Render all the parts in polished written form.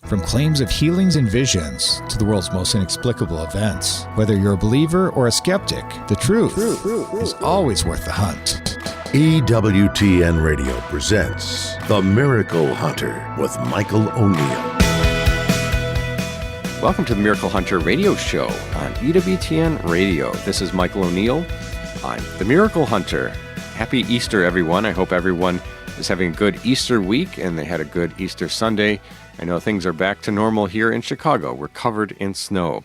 From claims of healings and visions to the world's most inexplicable events, whether you're a believer or a skeptic, the truth is always worth the hunt. EWTN Radio presents The Miracle Hunter with Michael O'Neill. Welcome to the Miracle Hunter radio show on EWTN Radio. This is Michael O'Neill. I'm the Miracle Hunter. Happy Easter, everyone. I hope everyone is having a good Easter week and they had a good Easter Sunday. I know things are back to normal here in Chicago. We're covered in snow.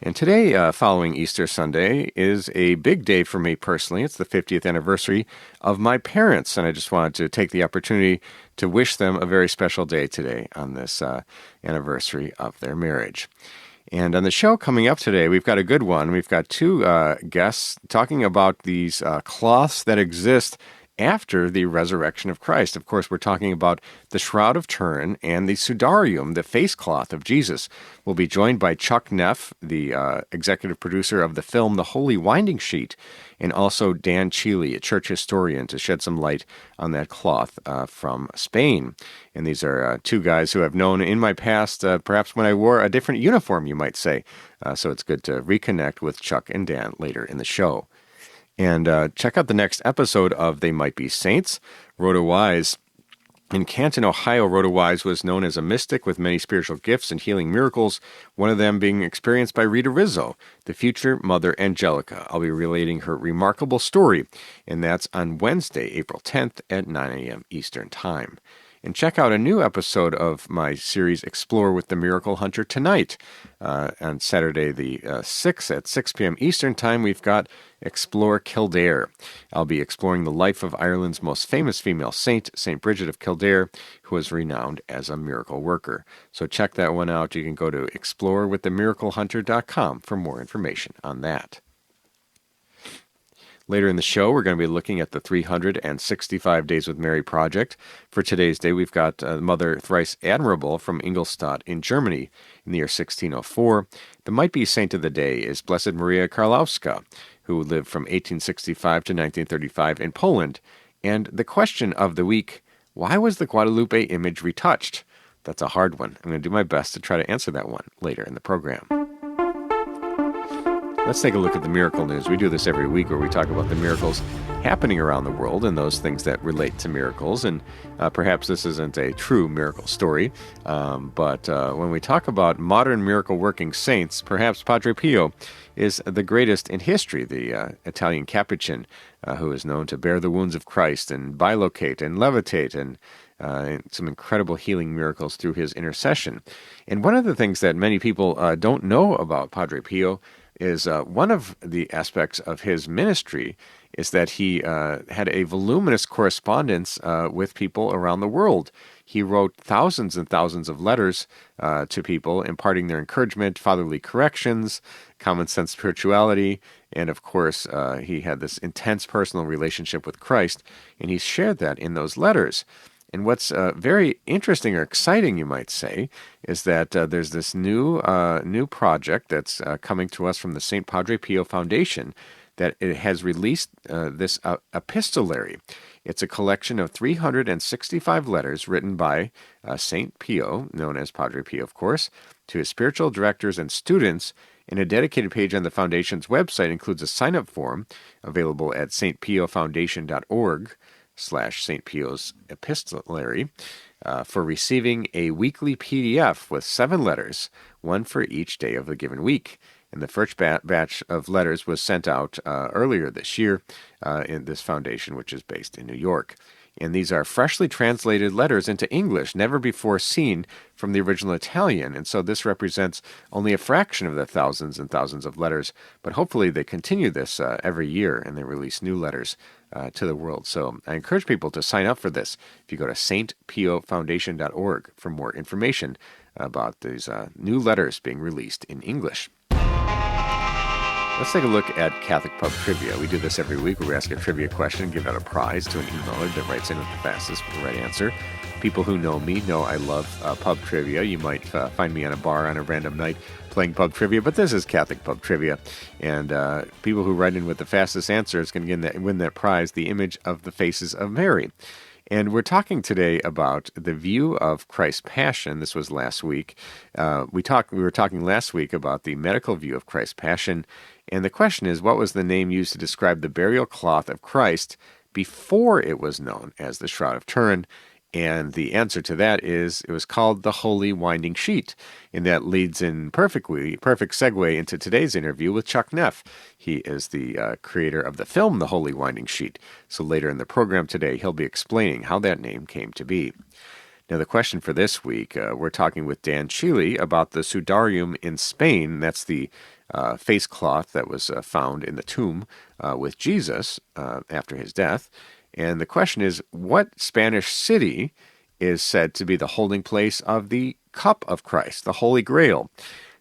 And today, following Easter Sunday, is a big day for me personally. It's the 50th anniversary of my parents, and I just wanted to take the opportunity to wish them a very special day today on this anniversary of their marriage. And on the show coming up today, we've got a good one. We've got two guests talking about these cloths that exist after the resurrection of Christ. Of course, we're talking about the Shroud of Turin and the Sudarium, the face cloth of Jesus. We'll be joined by Chuck Neff, the executive producer of the film The Holy Winding Sheet, and also Dan Chile, a church historian, to shed some light on that cloth from Spain. And these are two guys who I've known in my past, perhaps when I wore a different uniform, you might say. So it's good to reconnect with Chuck and Dan later in the show. And check out the next episode of They Might Be Saints. Rhoda Wise in Canton, Ohio. Rhoda Wise was known as a mystic with many spiritual gifts and healing miracles, one of them being experienced by Rita Rizzo, the future Mother Angelica. I'll be relating her remarkable story, and that's on Wednesday, April 10th at 9 a.m. Eastern Time. And check out a new episode of my series, Explore with the Miracle Hunter, tonight. On Saturday the 6th at 6 p.m. Eastern Time, we've got Explore Kildare. I'll be exploring the life of Ireland's most famous female saint, St. Bridget of Kildare, who was renowned as a miracle worker. So check that one out. You can go to explorewiththemiraclehunter.com for more information on that. Later in the show, we're going to be looking at the 365 Days with Mary project. For today's day, we've got Mother Thrice Admirable from Ingolstadt in Germany in the year 1604. The might-be saint of the day is Blessed Maria Karlowska, who lived from 1865 to 1935 in Poland. And the question of the week, why was the Guadalupe image retouched? That's a hard one. I'm going to do my best to try to answer that one later in the program. Let's take a look at the miracle news. We do this every week where we talk about the miracles happening around the world and those things that relate to miracles. And perhaps this isn't a true miracle story, but when we talk about modern miracle-working saints, perhaps Padre Pio is the greatest in history, the Italian Capuchin who is known to bear the wounds of Christ and bilocate and levitate and some incredible healing miracles through his intercession. And one of the things that many people don't know about Padre Pio is one of the aspects of his ministry is that he had a voluminous correspondence with people around the world. He wrote thousands and thousands of letters to people, imparting their encouragement, fatherly corrections, common sense spirituality, and of course, he had this intense personal relationship with Christ, and he shared that in those letters. And what's very interesting or exciting, you might say, is that there's this new project that's coming to us from the St. Padre Pio Foundation that it has released this epistolary. It's a collection of 365 letters written by St. Pio, known as Padre Pio, of course, to his spiritual directors and students. And a dedicated page on the Foundation's website includes a sign-up form available at stpiofoundation.org/St. Pio's Epistolary for receiving a weekly PDF with 7 letters, one for each day of the given week. And the first batch of letters was sent out earlier this year in this foundation, which is based in New York. And these are freshly translated letters into English, never before seen from the original Italian. And so this represents only a fraction of the thousands and thousands of letters. But hopefully they continue this every year, and they release new letters to the world. So I encourage people to sign up for this. If you go to stpiofoundation.org for more information about these new letters being released in English. Let's take a look at Catholic Pub Trivia. We do this every week where we ask a trivia question, give out a prize to an emailer that writes in with the fastest right answer. People who know me know I love pub trivia. You might find me on a bar on a random night playing pub trivia, but this is Catholic Pub Trivia. And people who write in with the fastest answer is going to win that prize, the image of the faces of Mary. And we're talking today about the view of Christ's Passion. This was last week. We were talking last week about the medical view of Christ's Passion. And the question is, what was the name used to describe the burial cloth of Christ before it was known as the Shroud of Turin? And the answer to that is it was called the Holy Winding Sheet. And that leads in perfect segue into today's interview with Chuck Neff. He is the creator of the film The Holy Winding Sheet. So later in the program today, he'll be explaining how that name came to be. Now, the question for this week, we're talking with Dan Chile about the Sudarium in Spain. That's the face cloth that was found in the tomb with Jesus after his death. And the question is, what Spanish city is said to be the holding place of the cup of Christ, the Holy Grail?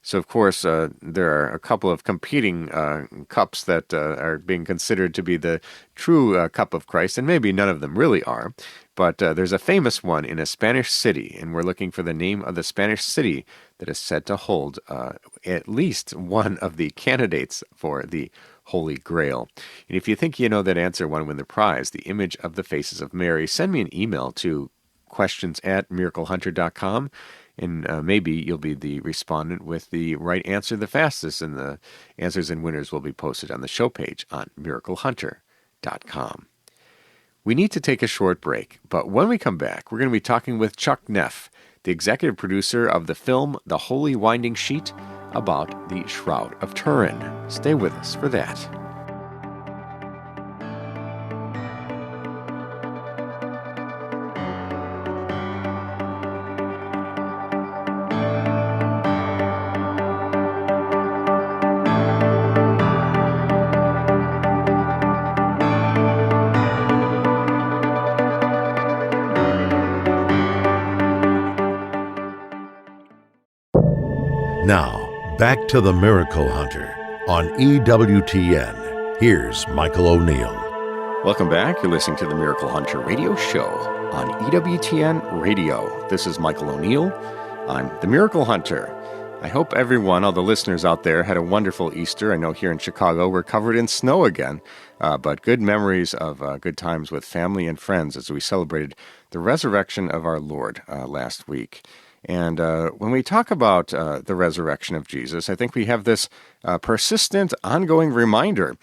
So, of course, there are a couple of competing cups that are being considered to be the true cup of Christ, and maybe none of them really are. But there's a famous one in a Spanish city, and we're looking for the name of the Spanish city that is said to hold at least one of the candidates for the Holy Grail. And if you think you know that answer, want to win the prize, the image of the faces of Mary, send me an email to questions@miraclehunter.com, and maybe you'll be the respondent with the right answer the fastest, and the answers and winners will be posted on the show page on miraclehunter.com. We need to take a short break, but when we come back, we're going to be talking with Chuck Neff, the executive producer of the film The Holy Winding Sheet, about the Shroud of Turin. Stay with us for that. Now, back to the Miracle Hunter on EWTN. Here's Michael O'Neill. Welcome back. You're listening to the Miracle Hunter radio show on EWTN Radio. This is Michael O'Neill. I'm the Miracle Hunter. I hope everyone, all the listeners out there, had a wonderful Easter. I know here in Chicago we're covered in snow again, but good memories of good times with family and friends as we celebrated the resurrection of our Lord last week. And when we talk about the resurrection of Jesus, I think we have this persistent, ongoing reminder.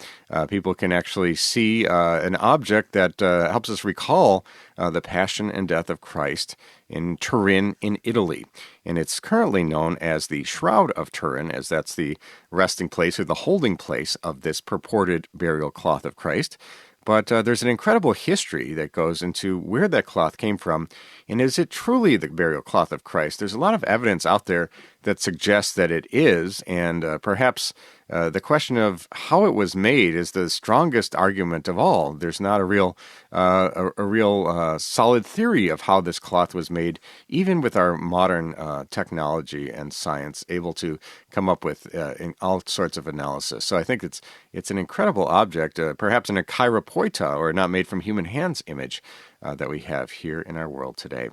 People can actually see an object that helps us recall the passion and death of Christ in Turin in Italy. And it's currently known as the Shroud of Turin, as that's the resting place or the holding place of this purported burial cloth of Christ. But there's an incredible history that goes into where that cloth came from, and is it truly the burial cloth of Christ? There's a lot of evidence out there that suggests that it is, and perhaps the question of how it was made is the strongest argument of all. There's not a real solid theory of how this cloth was made, even with our modern technology and science, able to come up with all sorts of analysis. So I think it's an incredible object, perhaps in a chiropoita, or not made from human hands image, that we have here in our world today.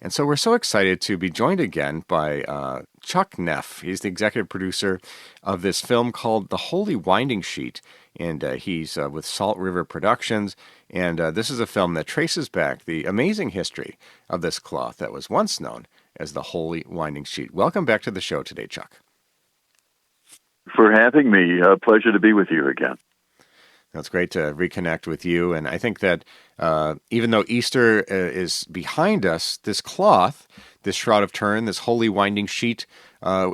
And so we're so excited to be joined again by Chuck Neff. He's the executive producer of this film called The Holy Winding Sheet, and he's with Salt River Productions. And this is a film that traces back the amazing history of this cloth that was once known as the Holy Winding Sheet. Welcome back to the show today, Chuck. For having me. A pleasure to be with you again. It's great to reconnect with you. And I think that even though Easter is behind us, this cloth, this Shroud of Turin, this Holy Winding Sheet,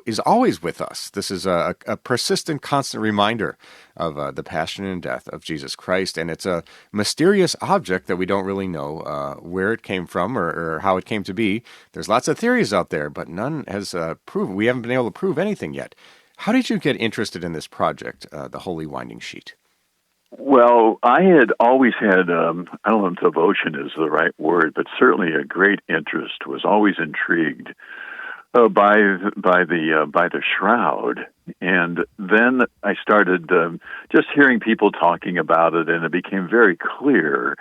is always with us. This is a persistent, constant reminder of the passion and death of Jesus Christ. And it's a mysterious object that we don't really know where it came from or how it came to be. There's lots of theories out there, but none has proven. We haven't been able to prove anything yet. How did you get interested in this project, the Holy Winding Sheet? Well, I had always had, I don't know if devotion is the right word, but certainly a great interest, was always intrigued by the shroud. And then I started just hearing people talking about it, and it became very clear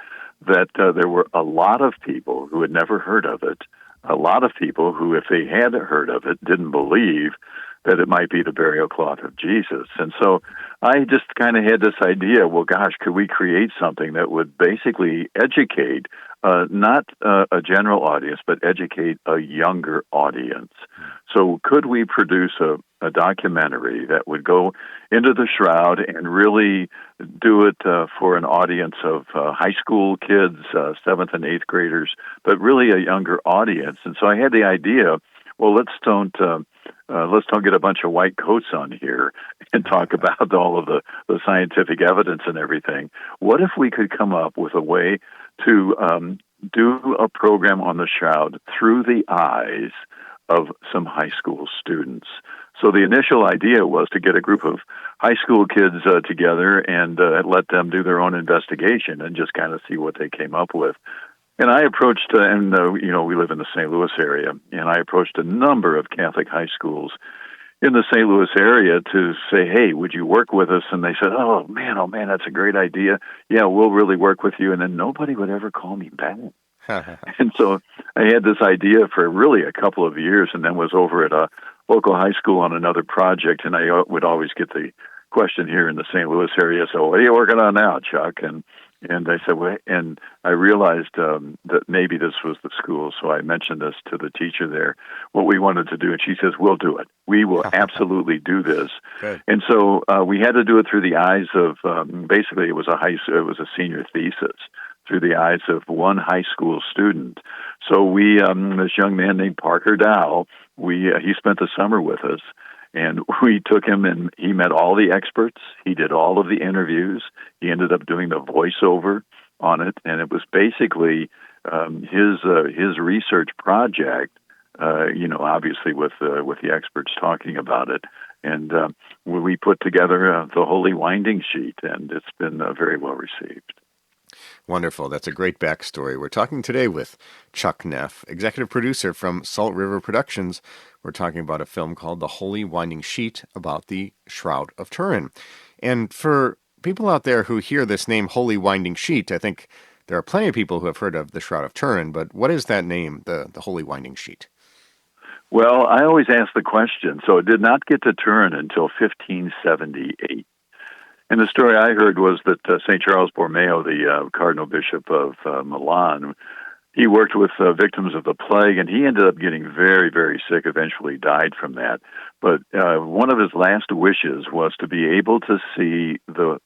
that there were a lot of people who had never heard of it, a lot of people who, if they had heard of it, didn't believe that it might be the burial cloth of Jesus. And so I just kind of had this idea, well, gosh, could we create something that would basically educate not a general audience, but educate a younger audience. So could we produce a documentary that would go into the Shroud and really do it for an audience of high school kids, 7th and 8th graders, but really a younger audience? And so I had the idea, well, let's don't get a bunch of white coats on here and talk about all of the scientific evidence and everything. What if we could come up with a way to do a program on the Shroud through the eyes of some high school students? So the initial idea was to get a group of high school kids together and let them do their own investigation and just kind of see what they came up with. And I approached, we live in the St. Louis area, and I approached a number of Catholic high schools in the St. Louis area to say, hey, would you work with us? And they said, oh man, that's a great idea. Yeah, we'll really work with you. And then nobody would ever call me back. And so I had this idea for really a couple of years, and then was over at a local high school on another project, and I would always get the question here in the St. Louis area, so what are you working on now, Chuck? And I said, well, and I realized that maybe this was the school, so I mentioned this to the teacher there, what we wanted to do, and she says, we'll do it. We will absolutely do this. Good. And so we had to do it through the eyes of, basically it was a senior thesis, through the eyes of one high school student. So we, this young man named Parker Dow, he spent the summer with us, and we took him and he met all the experts. He did all of the interviews. He ended up doing the voiceover on it, and it was basically his research project. Obviously with the experts talking about it, and we put together the Holy Winding Sheet, and it's been very well received. Wonderful. That's a great backstory. We're talking today with Chuck Neff, executive producer from Salt River Productions. We're talking about a film called The Holy Winding Sheet about the Shroud of Turin. And for people out there who hear this name, Holy Winding Sheet, I think there are plenty of people who have heard of the Shroud of Turin, but what is that name, the Holy Winding Sheet? Well, I always ask the question. So it did not get to Turin until 1578. And the story I heard was that St. Charles Borromeo, the Cardinal Bishop of Milan, he worked with victims of the plague, and he ended up getting very, very sick, eventually died from that. But one of his last wishes was to be able to see the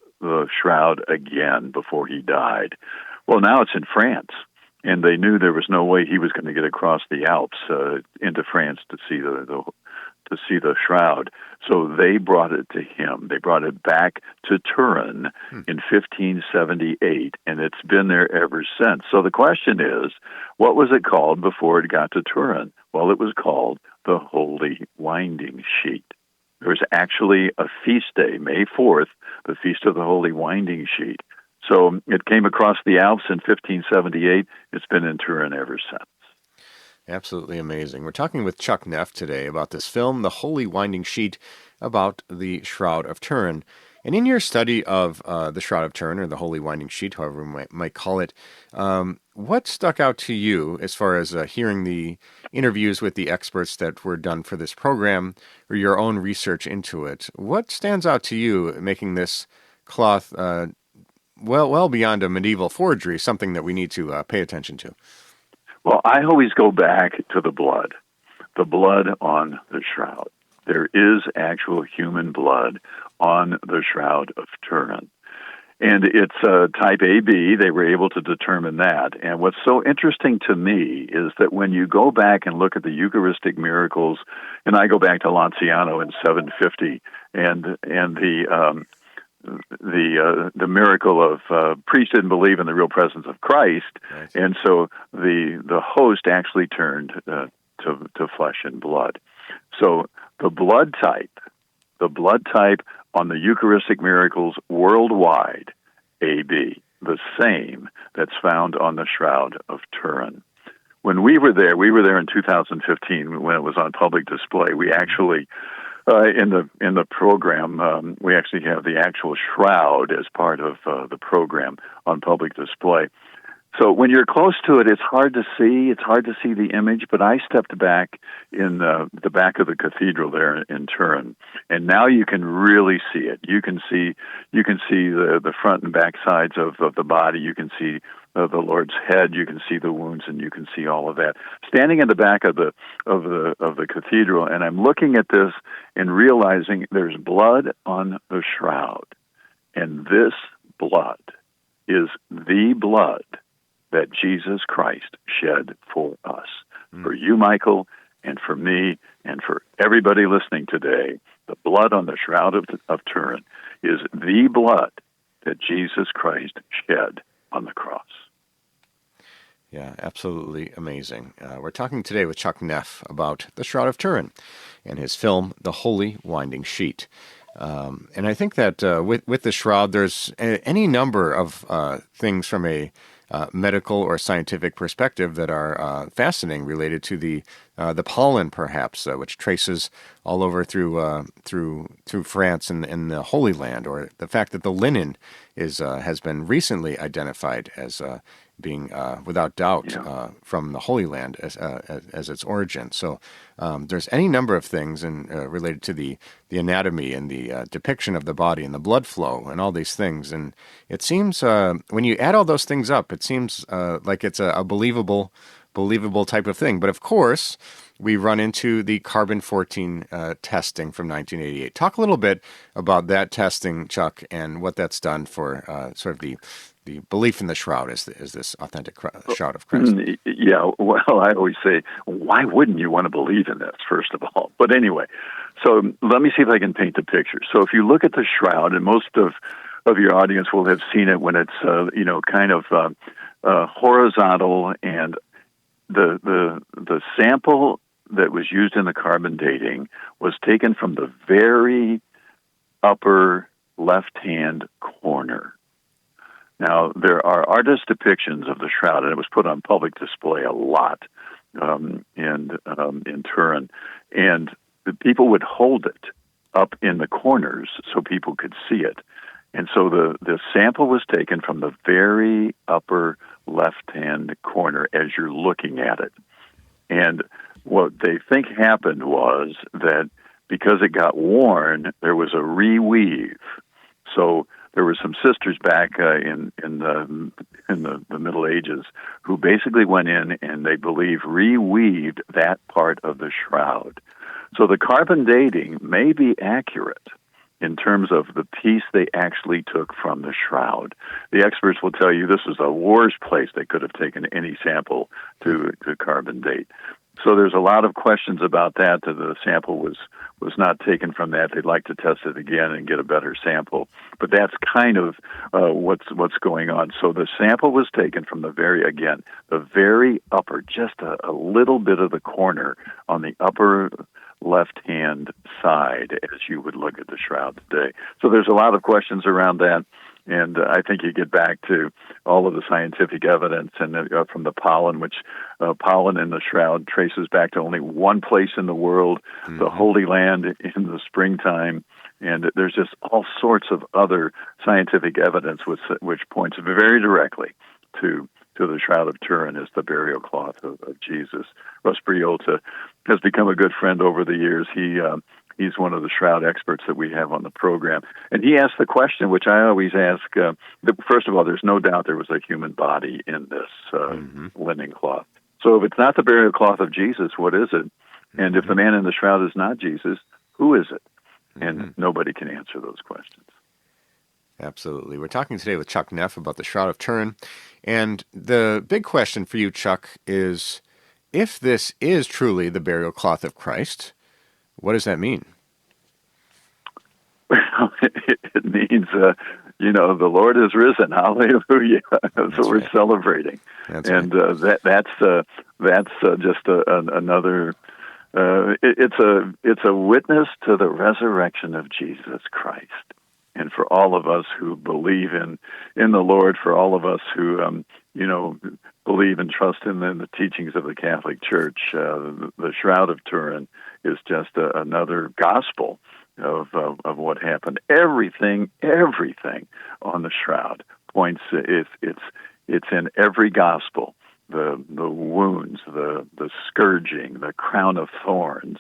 shroud again before he died. Well, now it's in France, and they knew there was no way he was going to get across the Alps into France to see the shroud. So they brought it to him. They brought it back to Turin in 1578, and it's been there ever since. So the question is, what was it called before it got to Turin? Well, it was called the Holy Winding Sheet. There was actually a feast day, May 4th, the Feast of the Holy Winding Sheet. So it came across the Alps in 1578. It's been in Turin ever since. Absolutely amazing. We're talking with Chuck Neff today about this film, The Holy Winding Sheet, about the Shroud of Turin. And in your study of the Shroud of Turin, or the Holy Winding Sheet, however we might call it, what stuck out to you as far as hearing the interviews with the experts that were done for this program, or your own research into it? What stands out to you making this cloth well beyond a medieval forgery, something that we need to pay attention to? Well, I always go back to the blood on the shroud. There is actual human blood on the Shroud of Turin. And it's type AB. They were able to determine that. And what's so interesting to me is that when you go back and look at the Eucharistic miracles, and I go back to Lanciano in 750, and the miracle of priests didn't believe in the real presence of Christ, right. And so the host actually turned to flesh and blood. So the blood type on the Eucharistic miracles worldwide, AB, the same that's found on the Shroud of Turin. When we were there in 2015 when it was on public display. We actually in the program, we actually have the actual shroud as part of the program on public display. So when you're close to it, it's hard to see. It's hard to see the image. But I stepped back in the back of the cathedral there in Turin, and now you can really see it. You can see the front and back sides of the body. You can see the Lord's head. You can see the wounds, and you can see all of that. Standing in the back of the cathedral, and I'm looking at this and realizing there's blood on the shroud, and this blood is the blood that Jesus Christ shed for us, for you, Michael, and for me, and for everybody listening today. The blood on the Shroud of Turin is the blood that Jesus Christ shed on the cross. Yeah, absolutely amazing. We're talking today with Chuck Neff about the Shroud of Turin and his film, The Holy Winding Sheet. And I think that with the shroud, there's any number of things from a medical or scientific perspective that are fascinating, related to the pollen, perhaps, which traces all over through France and the Holy Land, or the fact that the linen has been recently identified as being without doubt from the Holy Land as its origin. So there's any number of things related to the anatomy and the depiction of the body and the blood flow and all these things. And it seems when you add all those things up, it seems like it's a believable type of thing. But of course, we run into the carbon-14 testing from 1988. Talk a little bit about that testing, Chuck, and what that's done for sort of the belief in the shroud as this authentic shroud of Christ. Yeah, well, I always say, why wouldn't you want to believe in this, first of all? But anyway, so let me see if I can paint the picture. So if you look at the shroud, and most of your audience will have seen it when it's kind of horizontal, and the sample that was used in the carbon dating was taken from the very upper left-hand corner. Now, there are artist depictions of the shroud, and it was put on public display a lot in Turin, and the people would hold it up in the corners so people could see it. And so the sample was taken from the very upper left-hand corner as you're looking at it. And what they think happened was that because it got worn, there was a reweave. So there were some sisters back in the Middle Ages who basically went in and they believe reweaved that part of the shroud. So the carbon dating may be accurate in terms of the piece they actually took from the shroud. The experts will tell you this is the worst place they could have taken any sample to carbon date. So there's a lot of questions about that the sample was not taken from that. They'd like to test it again and get a better sample. But that's kind of what's going on. So the sample was taken from the very upper, just a little bit of the corner on the upper left-hand side as you would look at the shroud today. So there's a lot of questions around that. And I think you get back to all of the scientific evidence and from the pollen, which pollen in the shroud traces back to only one place in the world, the Holy Land in the springtime. And there's just all sorts of other scientific evidence which points very directly to the Shroud of Turin as the burial cloth of Jesus. Russ Briolta has become a good friend over the years. He's one of the shroud experts that we have on the program. And he asked the question, which I always ask, first of all, there's no doubt there was a human body in this linen cloth. So if it's not the burial cloth of Jesus, what is it? And if the man in the shroud is not Jesus, who is it? And nobody can answer those questions. Absolutely. We're talking today with Chuck Neff about the Shroud of Turin. And the big question for you, Chuck, is if this is truly the burial cloth of Christ, what does that mean? Well, it means, the Lord is risen. Hallelujah. That's what we're celebrating. That's just another. It's a witness to the resurrection of Jesus Christ. And for all of us who believe in the Lord, for all of us who believe and trust in the teachings of the Catholic Church, the Shroud of Turin is just another gospel of what happened. Everything on the shroud points. It's in every gospel. The wounds, the scourging, the crown of thorns,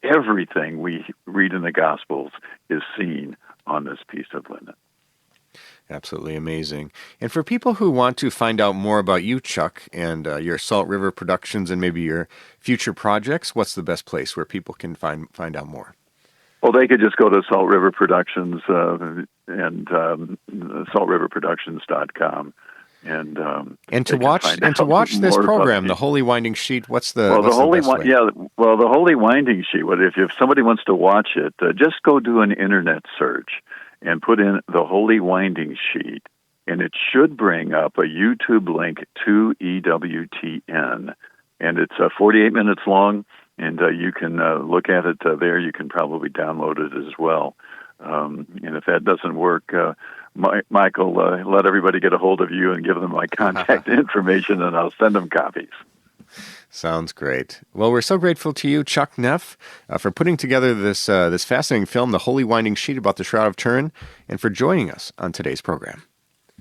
everything we read in the Gospels is seen on this piece of linen. Absolutely amazing. And for people who want to find out more about you, Chuck, and your Salt River Productions and maybe your future projects, what's the best place where people can find out more? Well, they could just go to Salt River Productions and saltriverproductions.com. And to watch this program, the Holy Winding Sheet. The Holy Winding Sheet. If somebody wants to watch it, just go do an internet search and put in the Holy Winding Sheet, and it should bring up a YouTube link to EWTN, and it's 48 minutes long, and you can look at it there. You can probably download it as well. And if that doesn't work, Michael, let everybody get a hold of you and give them my contact information, and I'll send them copies. Sounds great. Well, we're so grateful to you, Chuck Neff, for putting together this fascinating film, The Holy Winding Sheet, about the Shroud of Turin, and for joining us on today's program.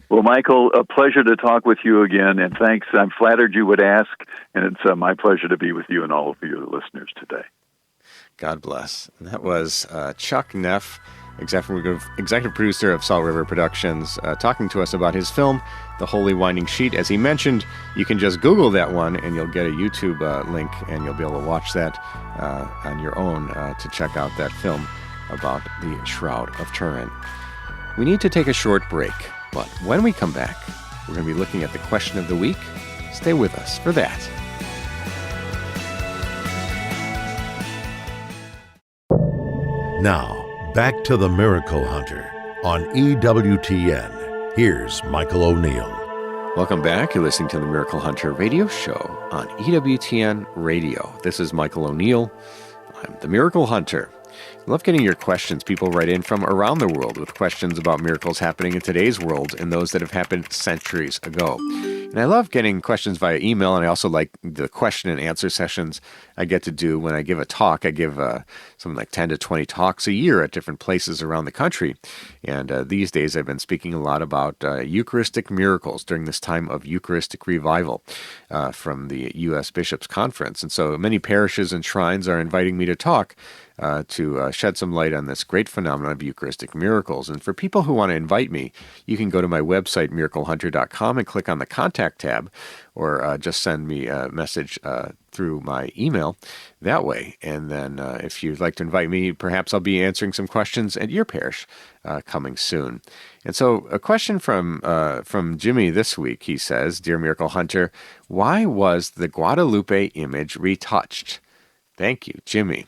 Well, Michael, a pleasure to talk with you again, and thanks. I'm flattered you would ask, and it's my pleasure to be with you and all of your listeners today. God bless. And that was Chuck Neff, executive producer of Salt River Productions, talking to us about his film, The Holy Winding Sheet. As he mentioned, you can just Google that one, and you'll get a YouTube link, and you'll be able to watch that on your own to check out that film about the Shroud of Turin. We need to take a short break, but when we come back, we're going to be looking at the question of the week. Stay with us for that. Now, back to the Miracle Hunter on EWTN. Here's Michael O'Neill. Welcome back. You're listening to the Miracle Hunter radio show on EWTN Radio. This is Michael O'Neill. I'm the Miracle Hunter. I love getting your questions. People write in from around the world with questions about miracles happening in today's world and those that have happened centuries ago. And I love getting questions via email, and I also like the question and answer sessions I get to do when I give a talk. I give something like 10 to 20 talks a year at different places around the country. And these days I've been speaking a lot about Eucharistic miracles during this time of Eucharistic revival from the U.S. Bishops' Conference. And so many parishes and shrines are inviting me to talk to shed some light on this great phenomenon of Eucharistic miracles. And for people who want to invite me, you can go to my website, miraclehunter.com, and click on the Contact tab, or just send me a message through my email that way. And then if you'd like to invite me, perhaps I'll be answering some questions at your parish coming soon. And so a question from Jimmy this week. He says, "Dear Miracle Hunter, why was the Guadalupe image retouched?" Thank you, Jimmy.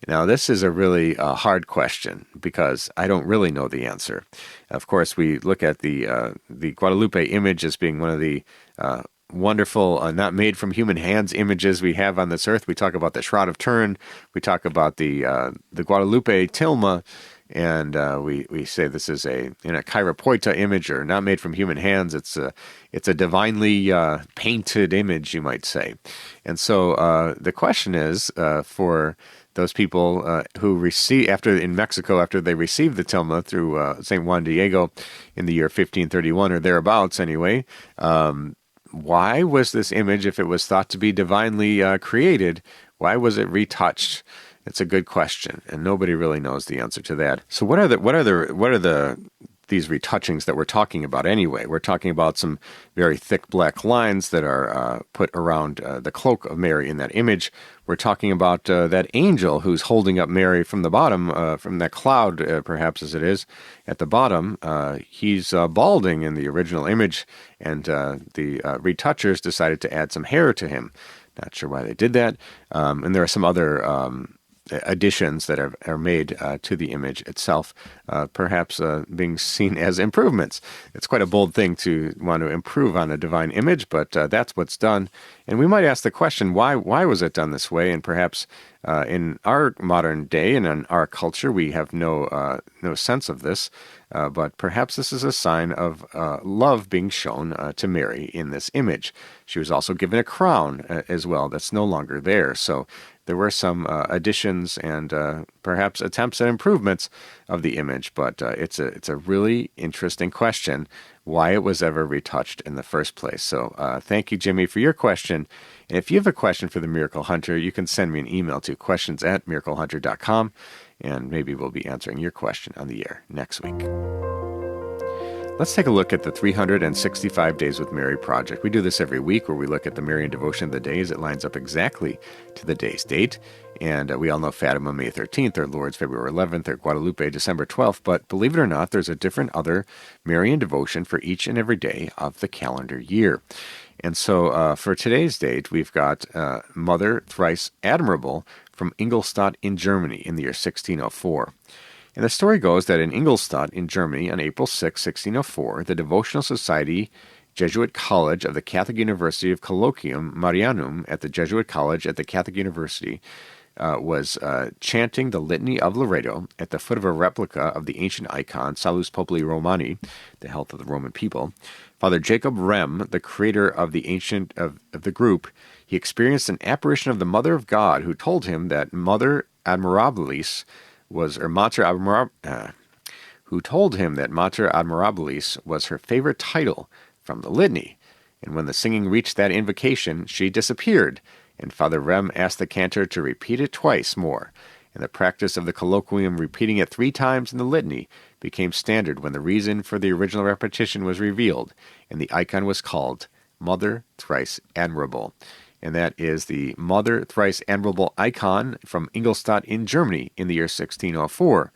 Now, this is a really hard question because I don't really know the answer. Of course, we look at the Guadalupe image as being one of the wonderful, not made from human hands images we have on this earth. We talk about the Shroud of Turin. We talk about the Guadalupe tilma, and we say this is a chiropoita image, or not made from human hands. It's a divinely painted image, you might say. And so the question is for those people who receive in Mexico after they received the tilma through St. Juan Diego in the year 1531 or thereabouts anyway, why was this image, if it was thought to be divinely created, why was it retouched? It's a good question, and nobody really knows the answer to that. So what are these retouchings that we're talking about anyway? We're talking about some very thick black lines that are put around the cloak of Mary in that image. We're talking about that angel who's holding up Mary from the bottom, from that cloud, perhaps as it is, at the bottom. He's balding in the original image, and the retouchers decided to add some hair to him. Not sure why they did that. And there are some other additions that are made to the image itself, perhaps being seen as improvements. It's quite a bold thing to want to improve on a divine image, but that's what's done. And we might ask the question, why was it done this way? And perhaps in our modern day and in our culture, we have no sense of this, but perhaps this is a sign of love being shown to Mary in this image. She was also given a crown as well that's no longer there. So there were some additions and perhaps attempts at improvements of the image, but it's a really interesting question why it was ever retouched in the first place. So thank you, Jimmy, for your question. And if you have a question for the Miracle Hunter, you can send me an email to questions@miraclehunter.com, and maybe we'll be answering your question on the air next week. Let's take a look at the 365 Days with Mary project. We do this every week where we look at the Marian devotion of the day as it lines up exactly to the day's date. And we all know Fatima, May 13th, or Lourdes, February 11th, or Guadalupe, December 12th. But believe it or not, there's a different other Marian devotion for each and every day of the calendar year. And so for today's date, we've got Mother Thrice Admirable from Ingolstadt in Germany in the year 1604. And the story goes that in Ingolstadt in Germany on April 6, 1604, the Devotional Society Jesuit College of the Catholic University of Colloquium Marianum at the Jesuit College at the Catholic University was chanting the Litany of Loreto at the foot of a replica of the ancient icon Salus Populi Romani, the health of the Roman people. Father Jacob Rem, the creator of the ancient of the group, he experienced an apparition of the Mother of God who told him that Mater Admirabilis was her favorite title from the litany. And when the singing reached that invocation, she disappeared, and Father Rem asked the cantor to repeat it twice more. And the practice of the colloquium repeating it 3 times in the litany became standard when the reason for the original repetition was revealed, and the icon was called Mother Thrice Admirable. And that is the Mother Thrice Admirable icon from Ingolstadt in Germany in the year 1604.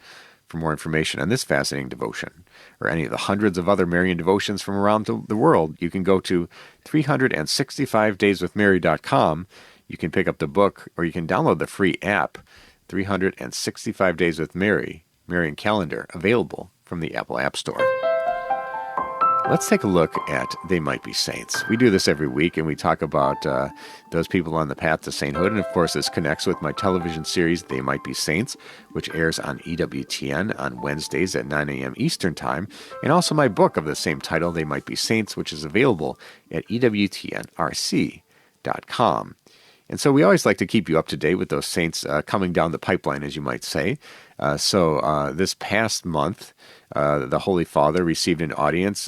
For more information on this fascinating devotion, or any of the hundreds of other Marian devotions from around the world, you can go to 365dayswithmary.com. You can pick up the book, or you can download the free app, 365 Days with Mary, Marian Calendar, available from the Apple App Store. Let's take a look at They Might Be Saints. We do this every week, and we talk about those people on the path to sainthood. And, of course, this connects with my television series, They Might Be Saints, which airs on EWTN on Wednesdays at 9 a.m. Eastern Time, and also my book of the same title, They Might Be Saints, which is available at EWTNRC.com. And so we always like to keep you up to date with those saints coming down the pipeline, as you might say. So this past month, the Holy Father received an audience,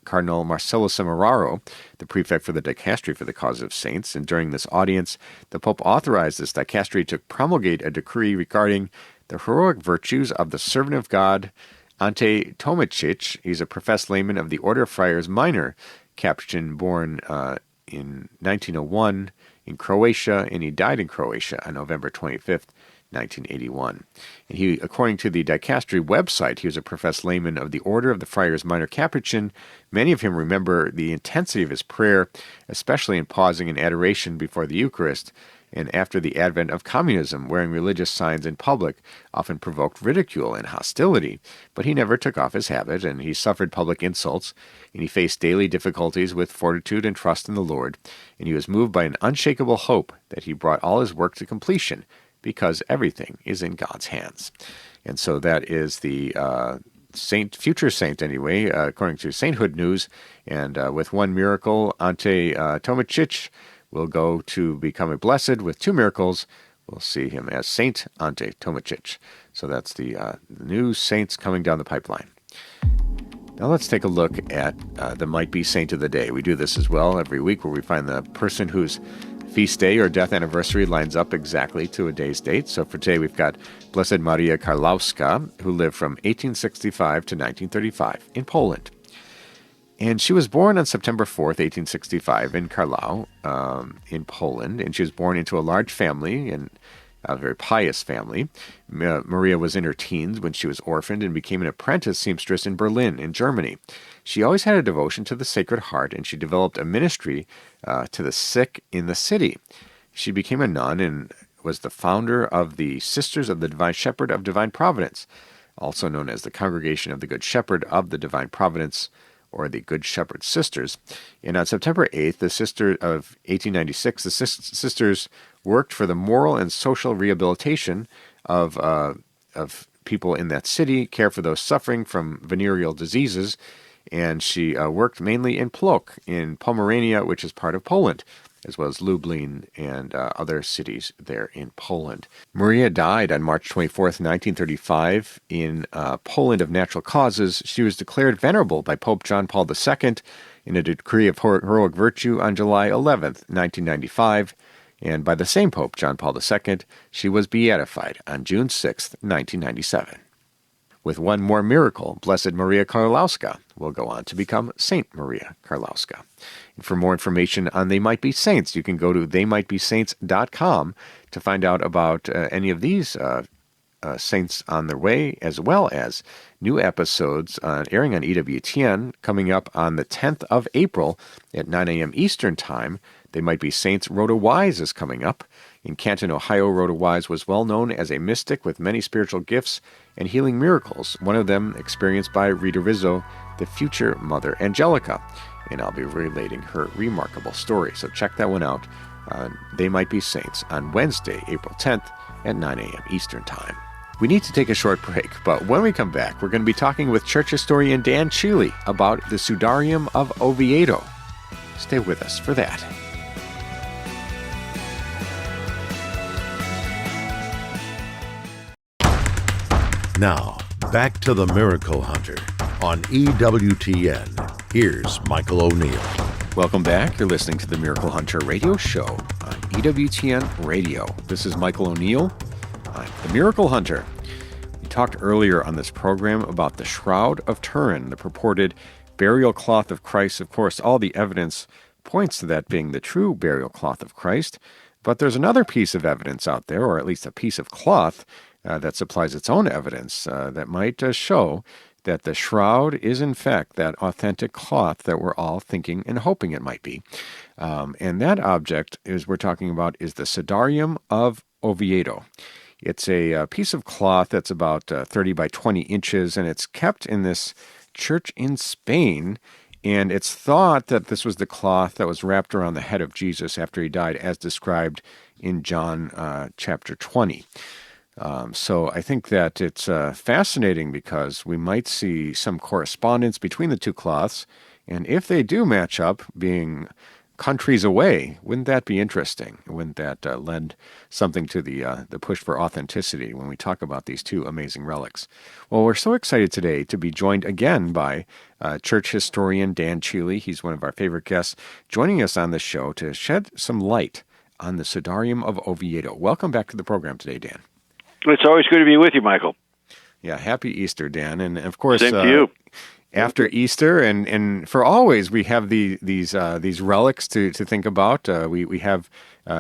Cardinal Marcello Semeraro, the prefect for the dicastery for the cause of saints. And during this audience, the Pope authorized this dicastery to promulgate a decree regarding the heroic virtues of the servant of God, Ante Tomicic. He's a professed layman of the Order of Friars Minor, Capuchin, born in 1901 in Croatia, and he died in Croatia on November 25th, 1981. And he, according to the dicastery website, he was a professed layman of the Order of the Friars Minor Capuchin. Many of him remember the intensity of his prayer, especially in pausing in adoration before the Eucharist, and after the advent of communism, wearing religious signs in public often provoked ridicule and hostility. But he never took off his habit, and he suffered public insults, and he faced daily difficulties with fortitude and trust in the Lord, and he was moved by an unshakable hope that he brought all his work to completion, because everything is in God's hands. And so that is the future saint anyway, according to Sainthood News, and with one miracle, Ante Tomicic will go to become a blessed. With 2 miracles, we'll see him as Saint Ante Tomicic. So that's the new saints coming down the pipeline. Now let's take a look at the Might Be Saint of the Day. We do this as well every week, where we find the person whose feast day or death anniversary lines up exactly to a day's date. So for today, we've got Blessed Maria Karlowska, who lived from 1865 to 1935 in Poland. And she was born on September 4th, 1865 in Karlau, in Poland. And she was born into a large family, and a very pious family. Maria was in her teens when she was orphaned and became an apprentice seamstress in Berlin, in Germany. She always had a devotion to the Sacred Heart, and she developed a ministry to the sick in the city. She became a nun and was the founder of the Sisters of the Divine Shepherd of Divine Providence, also known as the Congregation of the Good Shepherd of the Divine Providence, or the Good Shepherd Sisters. And on September 8th, the sister of 1896, the sisters worked for the moral and social rehabilitation of people in that city, care for those suffering from venereal diseases, and she worked mainly in Plock, in Pomerania, which is part of Poland, as well as Lublin and other cities there in Poland. Maria died on March 24th, 1935, in Poland of natural causes. She was declared venerable by Pope John Paul II in a decree of heroic virtue on July 11th, 1995, and by the same Pope John Paul II, she was beatified on June 6th, 1997. With one more miracle, Blessed Maria Karlowska will go on to become Saint Maria Karlowska. And for more information on They Might Be Saints, you can go to theymightbesaints.com to find out about any of these saints on their way, as well as new episodes airing on EWTN coming up on the 10th of April at 9 a.m. Eastern Time. They Might Be Saints. Rhoda Wise is coming up. In Canton, Ohio, Rhoda Wise was well known as a mystic with many spiritual gifts and healing miracles, one of them experienced by Rita Rizzo, the future Mother Angelica. And I'll be relating her remarkable story. So check that one out. They Might Be Saints on Wednesday, April 10th at 9 a.m. Eastern Time. We need to take a short break, but when we come back, we're going to be talking with church historian Dan Cheely about the Sudarium of Oviedo. Stay with us for that. Now, back to the Miracle Hunter on EWTN. Here's Michael O'Neill. Welcome back. You're listening to the Miracle Hunter radio show on EWTN Radio. This is Michael O'Neill. I'm the Miracle Hunter. We talked earlier on this program about the Shroud of Turin, the purported burial cloth of Christ. Of course, all the evidence points to that being the true burial cloth of Christ. But there's another piece of evidence out there, or at least a piece of cloth, that supplies its own evidence that might show that the shroud is in fact that authentic cloth that we're all thinking and hoping it might be. And that object we're talking about is the Sudarium of Oviedo. It's a piece of cloth that's about 30 by 20 inches, and it's kept in this church in Spain. And it's thought that this was the cloth that was wrapped around the head of Jesus after he died, as described in John chapter 20. So I think that it's fascinating because we might see some correspondence between the two cloths, and if they do match up, being countries away, wouldn't that be interesting? Wouldn't that lend something to the push for authenticity when we talk about these two amazing relics? Well, we're so excited today to be joined again by church historian Dan Cheely. He's one of our favorite guests, joining us on this show to shed some light on the Sudarium of Oviedo. Welcome back to the program today, Dan. It's always good to be with you, Michael. Yeah, happy Easter, Dan. And of course, same to you. After Easter and for always, we have these relics to think about. We have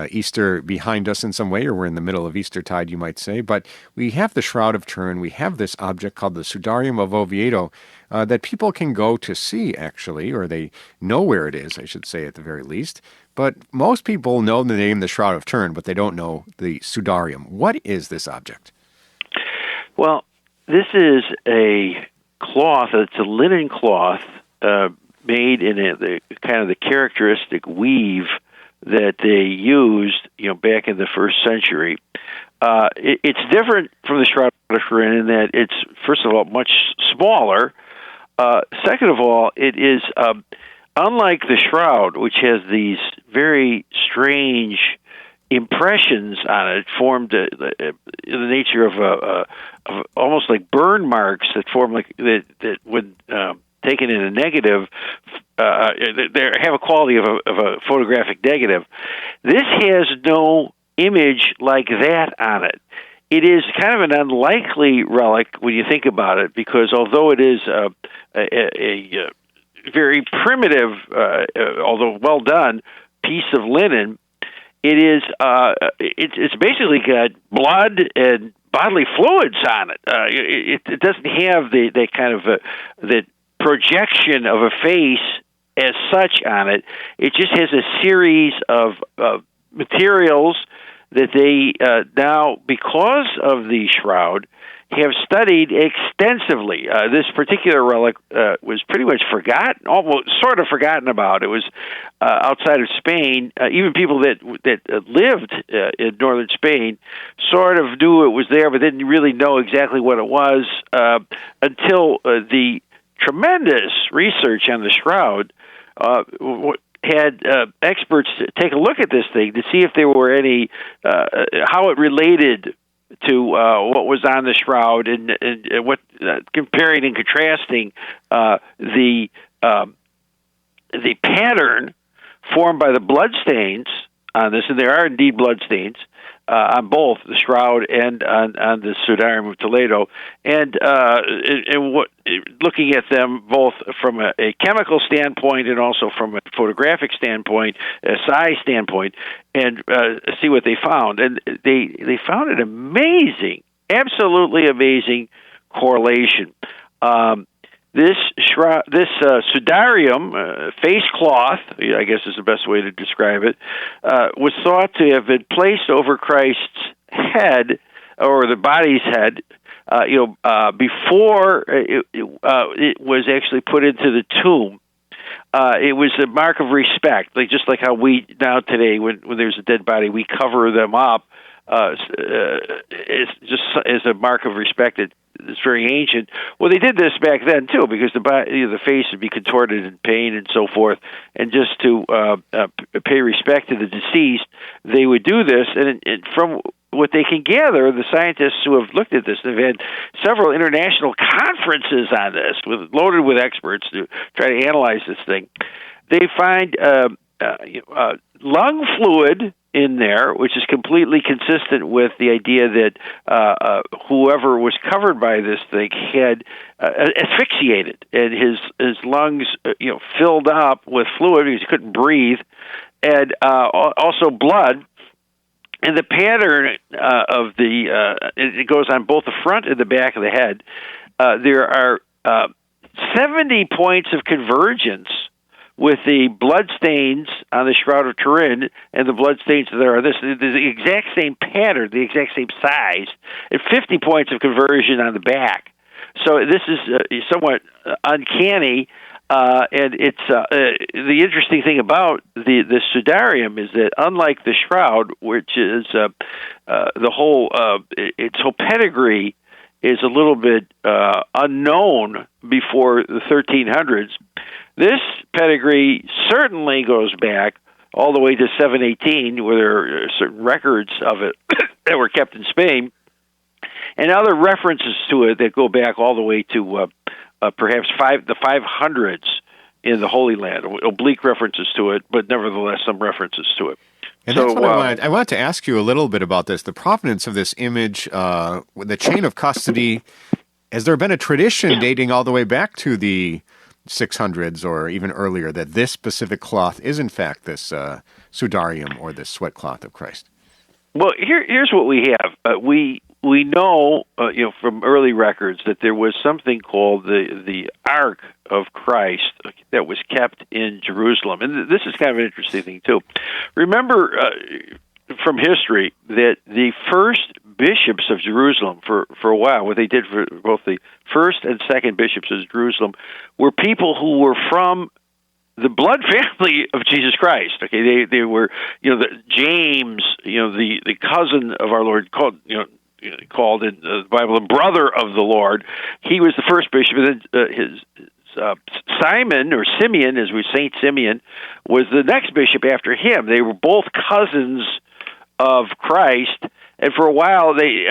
Easter behind us in some way, or we're in the middle of Eastertide, you might say. But we have the Shroud of Turin. We have this object called the Sudarium of Oviedo that people can go to see, actually, or they know where it is, I should say, at the very least. But most people know the name the Shroud of Turin, but they don't know the Sudarium. What is this object? Well, this is a cloth. It's a linen cloth made in the kind of the characteristic weave that they used, back in the first century. It's different from the Shroud of Turin in that it's, first of all, much smaller. Second of all, it is unlike the shroud, which has these very strange impressions on it, formed in the nature of almost like burn marks that form like that when taken in a negative, they have a quality of a photographic negative. This has no image like that on it. It is kind of an unlikely relic when you think about it, because although it is a very primitive, although well done, piece of linen, it is it's basically got blood and bodily fluids on it. It doesn't have the kind of the projection of a face as such on it. It just has a series of materials that they now, because of the shroud, have studied extensively. This particular relic was pretty much forgotten, almost sort of forgotten about. It was outside of Spain. Even people that lived in northern Spain sort of knew it was there, but didn't really know exactly what it was until the tremendous research on the shroud had experts take a look at this thing to see if there were any, how it related to what was on the shroud, and what comparing and contrasting the pattern formed by the bloodstains on this, and there are indeed bloodstains on both the Shroud and on the Sudarium of Toledo, and what looking at them both from a chemical standpoint and also from a photographic standpoint, a size standpoint, and see what they found. And they found an amazing, absolutely amazing correlation. This Sudarium face cloth, I guess is the best way to describe it, was thought to have been placed over Christ's head, or the body's head, before it was actually put into the tomb. It was a mark of respect, just like how we now today, when there's a dead body, we cover them up. It's just as a mark of respect. It's very ancient. Well, they did this back then too, because the face would be contorted in pain and so forth, and just to pay respect to the deceased, they would do this. And from what they can gather, the scientists who have looked at this, they've had several international conferences on this, loaded with experts to try to analyze this thing. They find lung fluid in there, which is completely consistent with the idea that whoever was covered by this thing had asphyxiated, and his lungs filled up with fluid because he couldn't breathe, and also blood. And the pattern of it goes on both the front and the back of the head. There are 70 points of convergence with the blood stains on the Shroud of Turin and the blood stains that are the exact same pattern, the exact same size, and 50 points of conversion on the back. So this is somewhat uncanny, and it's the interesting thing about the Sudarium is that, unlike the Shroud, which is the whole its whole pedigree is a little bit unknown before the 1300s. This pedigree certainly goes back all the way to 718, where there are certain records of it that were kept in Spain, and other references to it that go back all the way to perhaps the 500s in the Holy Land. Oblique references to it, but nevertheless some references to it. And that's what I wanted to ask you a little bit about this, the provenance of this image, the chain of custody. Has there been a tradition dating all the way back to the 600s or even earlier that this specific cloth is in fact this Sudarium, or this sweat cloth of Christ? Well, here's what we have. We know from early records that there was something called the Ark of Christ that was kept in Jerusalem, and this is kind of an interesting thing too. Remember from history that the first bishops of Jerusalem, for a while, what they did for both the first and second bishops of Jerusalem, were people who were from the blood family of Jesus Christ. Okay, they were James, the cousin of our Lord, called in the Bible the brother of the Lord. He was the first bishop, and then Simon, or Simeon, as we Saint Simeon, was the next bishop after him. They were both cousins of Christ, and for a while, they,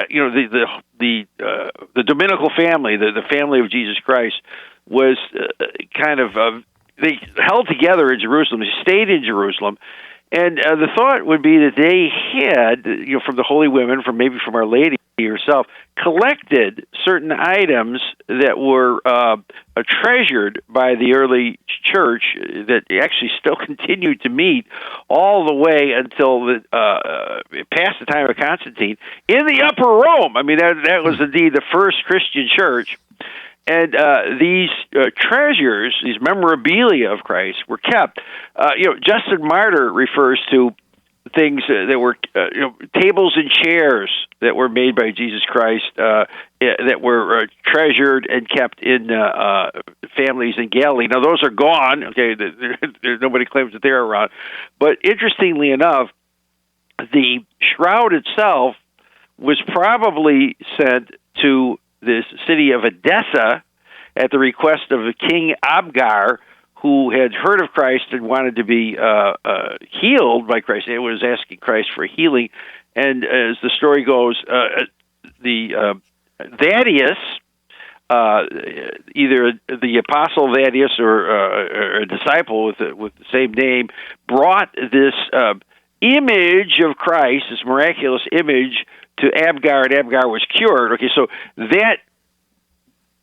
the Dominical family, the family of Jesus Christ, was they held together in Jerusalem. They stayed in Jerusalem, and the thought would be that they had, from the holy women, maybe from Our Lady herself, collected certain items that were treasured by the early church that actually still continued to meet all the way until past the time of Constantine in the Upper Rome. I mean, that was indeed the first Christian church. And these treasures, these memorabilia of Christ, were kept. Justin Martyr refers to things that were tables and chairs that were made by Jesus Christ that were treasured and kept in families in Galilee. Now, those are gone. Okay, nobody claims that they're around. But interestingly enough, the shroud itself was probably sent to this city of Edessa at the request of King Abgar, who had heard of Christ and wanted to be healed by Christ. He was asking Christ for healing. And as the story goes, the Thaddeus, either the apostle Thaddeus or a disciple with the same name, brought this image of Christ, this miraculous image, to Abgar, and Abgar was cured. Okay, so that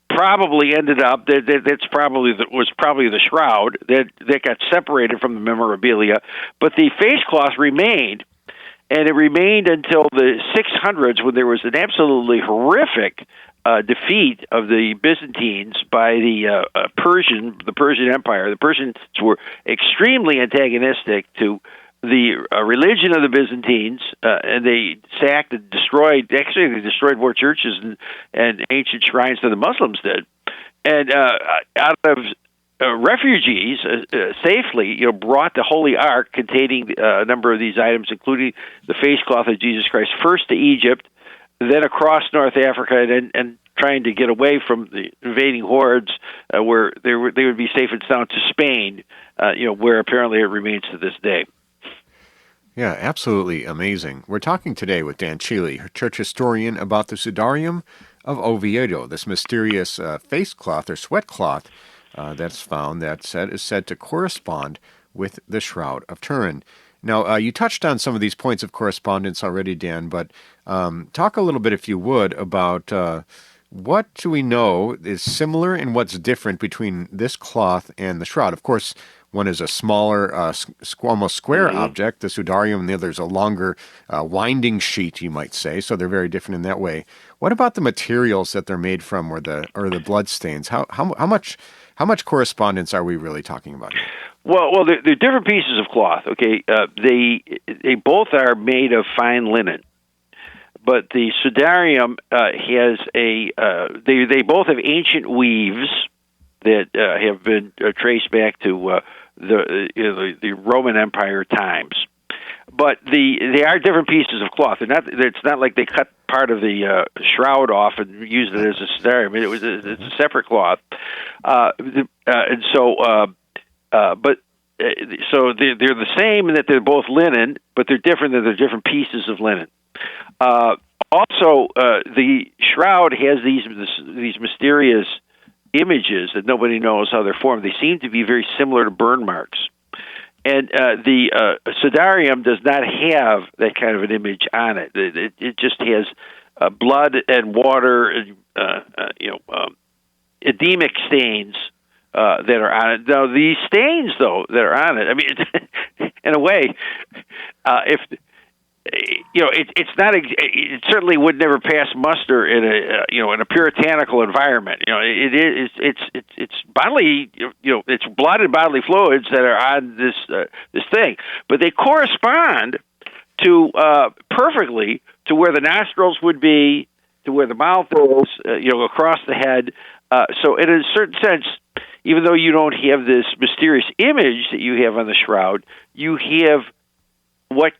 probably ended up was probably the shroud that got separated from the memorabilia, but the face cloth remained, and it remained until the 600s, when there was an absolutely horrific defeat of the Byzantines by the Persian Empire. The Persians were extremely antagonistic to the religion of the Byzantines, and they sacked and destroyed. Actually, they destroyed more churches and ancient shrines than the Muslims did. And out of refugees safely, brought the Holy Ark containing a number of these items, including the face cloth of Jesus Christ, first to Egypt, then across North Africa, and trying to get away from the invading hordes, where they would be safe and sound, to Spain, where apparently it remains to this day. Yeah, absolutely amazing. We're talking today with Dan Cheely, church historian, about the Sudarium of Oviedo, this mysterious face cloth or sweat cloth that's found that is said to correspond with the Shroud of Turin. Now, you touched on some of these points of correspondence already, Dan, but talk a little bit, if you would, about what do we know is similar and what's different between this cloth and the shroud. Of course, one is a smaller, almost square object, the Sudarium, and the other is a longer, winding sheet, you might say. So they're very different in that way. What about the materials that they're made from, or the blood stains? How much correspondence are we really talking about here? Well, they're different pieces of cloth. Okay, they both are made of fine linen, but the Sudarium has they both have ancient weaves that have been traced back to the Roman Empire times. But they are different pieces of cloth. It's not like they cut part of the shroud off and used it as a Sudarium. It's a separate cloth, so they're the same in that they're both linen, but they're different in that they're different pieces of linen. Also, the shroud has these mysterious images that nobody knows how they're formed. They seem to be very similar to burn marks. And the Sudarium does not have that kind of an image on it. It just has blood and water and edemic stains that are on it. Now, these stains, though, that are on it, I mean, in a way, it's not. It certainly would never pass muster in a puritanical environment. It's bodily. It's blood and bodily fluids that are on this thing, but they correspond to perfectly to where the nostrils would be, to where the mouth is, across the head. So in a certain sense, even though you don't have this mysterious image that you have on the shroud, you have what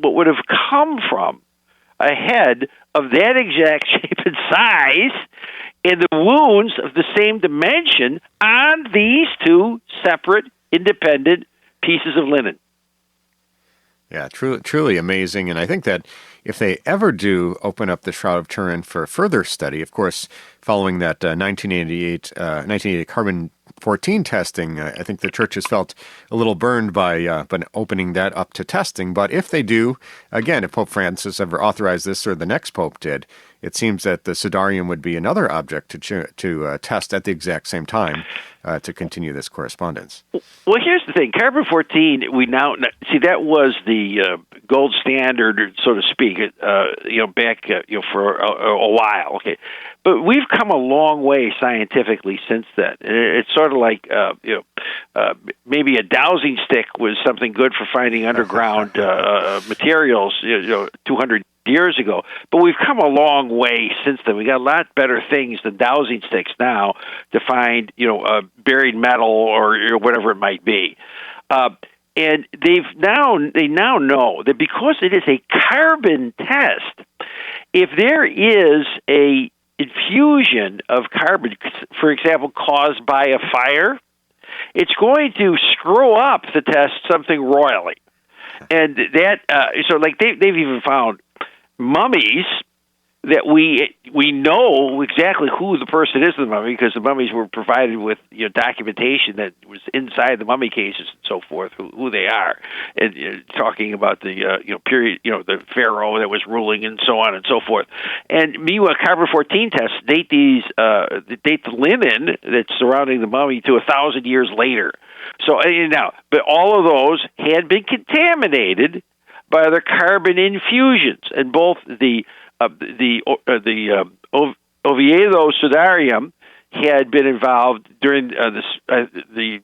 would have come from a head of that exact shape and size, and the wounds of the same dimension on these two separate, independent pieces of linen. Yeah, truly amazing. And I think that if they ever do open up the Shroud of Turin for further study, of course, following that 1988 carbon-14 testing, I think the church has felt a little burned by opening that up to testing. But if they do, again, if Pope Francis ever authorized this, or the next Pope did, it seems that the Sudarium would be another object to test at the exact same time to continue this correspondence. Well, here's the thing. Carbon-14, we now see that was the gold standard, so to speak, back for a while. Okay, but we've come a long way scientifically since then. It's sort of like maybe a dowsing stick was something good for finding underground materials 200 years ago, but we've come a long way since then. We got a lot better things than dowsing sticks now to find, buried metal or whatever it might be. And they now know that because it is a carbon test, if there is a infusion of carbon, for example, caused by a fire, it's going to screw up the test something royally. And that, they've even found mummies that we know exactly who the person is in the mummy, because the mummies were provided with documentation that was inside the mummy cases and so forth, who they are, and talking about the period, the pharaoh that was ruling and so on and so forth. And meanwhile, carbon-14 tests date the linen that's surrounding the mummy to 1,000 years later. So but all of those had been contaminated by the carbon infusions, and both the Oviedo Sudarium had been involved during the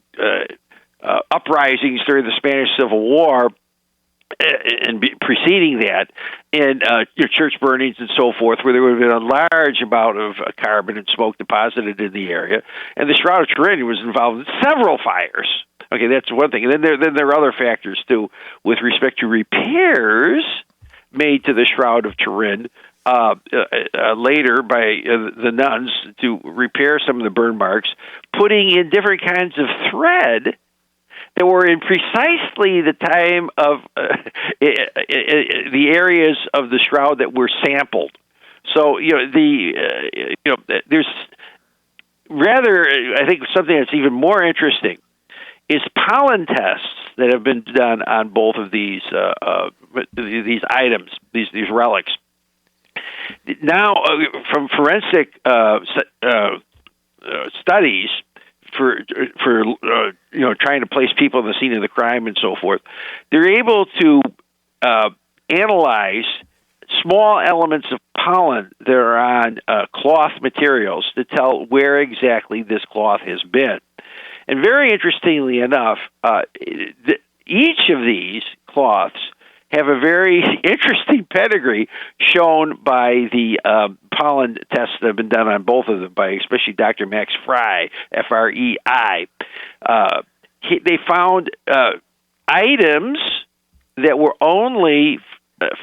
uprisings during the Spanish Civil War and preceding that, and church burnings and so forth, where there would have been a large amount of carbon and smoke deposited in the area. And the Shroud of Turin was involved in several fires. Okay, that's one thing. And then there are other factors, too, with respect to repairs made to the Shroud of Turin later by the nuns to repair some of the burn marks, putting in different kinds of thread that were in precisely the time of the areas of the shroud that were sampled. So there's rather, I think, something that's even more interesting is pollen tests that have been done on both of these items, these relics. Now, from forensic studies for trying to place people on the scene of the crime and so forth, they're able to analyze small elements of pollen that are on cloth materials to tell where exactly this cloth has been. And very interestingly enough, each of these cloths have a very interesting pedigree shown by the pollen tests that have been done on both of them, by especially Dr. Max Frey, Frei. They found items that were only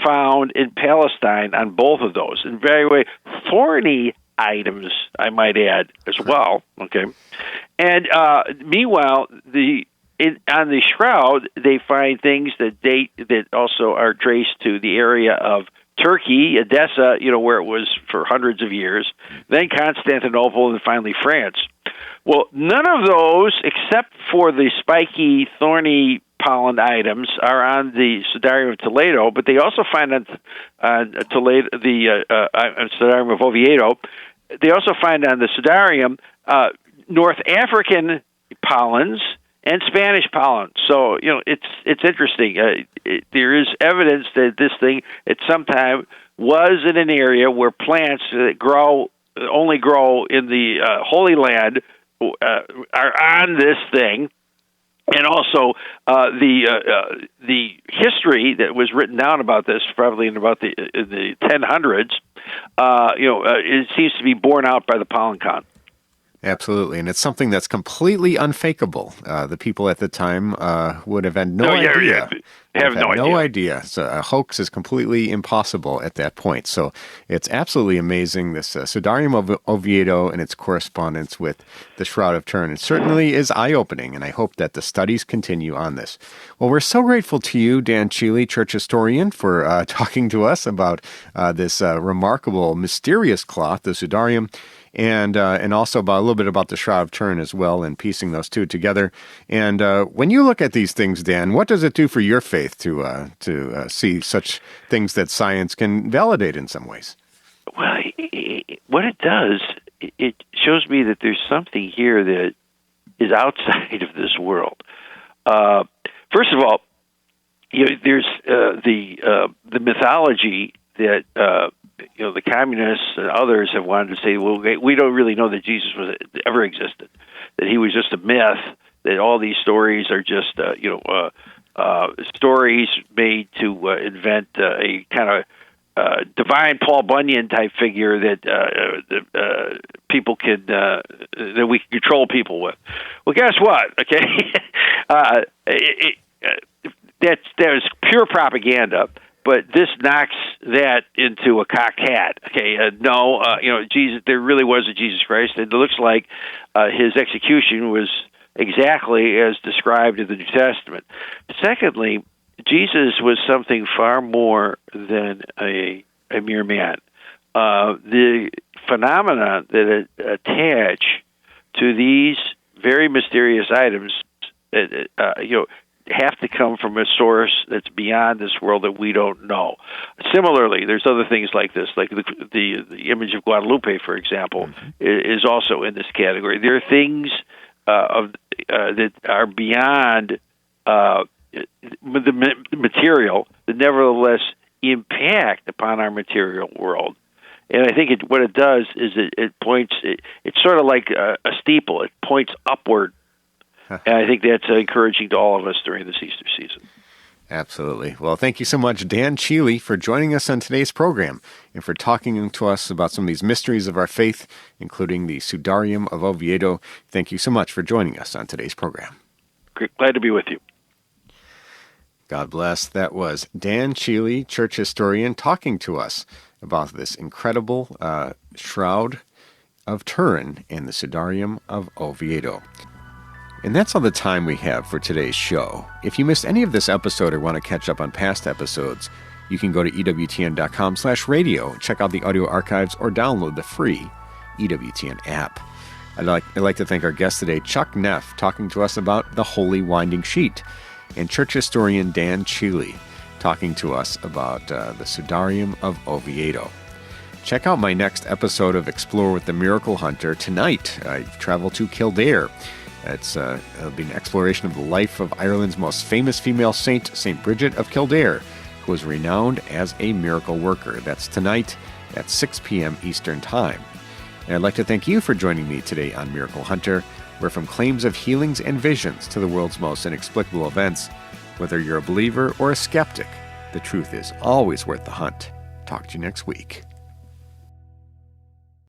found in Palestine on both of those, and very thorny items, I might add, as well. Okay, and meanwhile, on the shroud, they find things that also are traced to the area of Turkey, Edessa, where it was for hundreds of years, then Constantinople, and finally France. Well, none of those, except for the spiky, thorny pollen items, are on the Sudarium of Toledo, but they also find on Toledo the Sudarium of Oviedo. They also find on the Sudarium North African pollens and Spanish pollen. So, it's interesting. There is evidence that this thing at some time was in an area where plants that only grow in the Holy Land are on this thing. And also the history that was written down about this, probably in about the 1000s, it seems to be borne out by the pollen count. Absolutely, and it's something that's completely unfakeable. The people at the time would have had no idea. Have no idea. So a hoax is completely impossible at that point. So it's absolutely amazing, this Sudarium of Oviedo and its correspondence with the Shroud of Turin. It certainly is eye-opening, and I hope that the studies continue on this. Well, we're so grateful to you, Dan Cheely, church historian, for talking to us about this remarkable, mysterious cloth, the Sudarium, and also about a little bit about the Shroud of Turin as well, and piecing those two together. And when you look at these things, Dan, what does it do for your faith to see such things that science can validate in some ways? Well, what it does, it shows me that there's something here that is outside of this world. First of all, there's the mythology that the communists and others have wanted to say, well, we don't really know that Jesus ever existed, that he was just a myth, that all these stories are just stories made to invent a kind of divine Paul Bunyan type figure that people could that we can control people with. Well, guess what? Okay, that is pure propaganda. But this knocks that into a cocked hat. Okay, Jesus. There really was a Jesus Christ, and it looks like his execution was exactly as described in the New Testament. Secondly, Jesus was something far more than a mere man. the phenomena that attach to these very mysterious items, have to come from a source that's beyond this world that we don't know. Similarly, there's other things like this, like the image of Guadalupe, for example, is also in this category. There are things that are beyond the material that nevertheless impact upon our material world. And I think what it does is it points. It's sort of like a steeple. It points upward. And I think that's encouraging to all of us during this Easter season. Absolutely. Well, thank you so much, Dan Cheely, for joining us on today's program and for talking to us about some of these mysteries of our faith, including the Sudarium of Oviedo. Thank you so much for joining us on today's program. Glad to be with you. God bless. That was Dan Cheely, church historian, talking to us about this incredible Shroud of Turin and the Sudarium of Oviedo. And that's all the time we have for today's show. If you missed any of this episode or want to catch up on past episodes, you can go to EWTN.com/radio, check out the audio archives, or download the free EWTN app. I'd like to thank our guest today, Chuck Neff, talking to us about the Holy Winding Sheet, and church historian Dan Cheely, talking to us about the Sudarium of Oviedo. Check out my next episode of Explore with the Miracle Hunter. Tonight, I travel to Kildare. It'll be an exploration of the life of Ireland's most famous female saint, St. Bridget of Kildare, who was renowned as a miracle worker. That's tonight at 6 p.m. Eastern Time. And I'd like to thank you for joining me today on Miracle Hunter, where from claims of healings and visions to the world's most inexplicable events, whether you're a believer or a skeptic, the truth is always worth the hunt. Talk to you next week.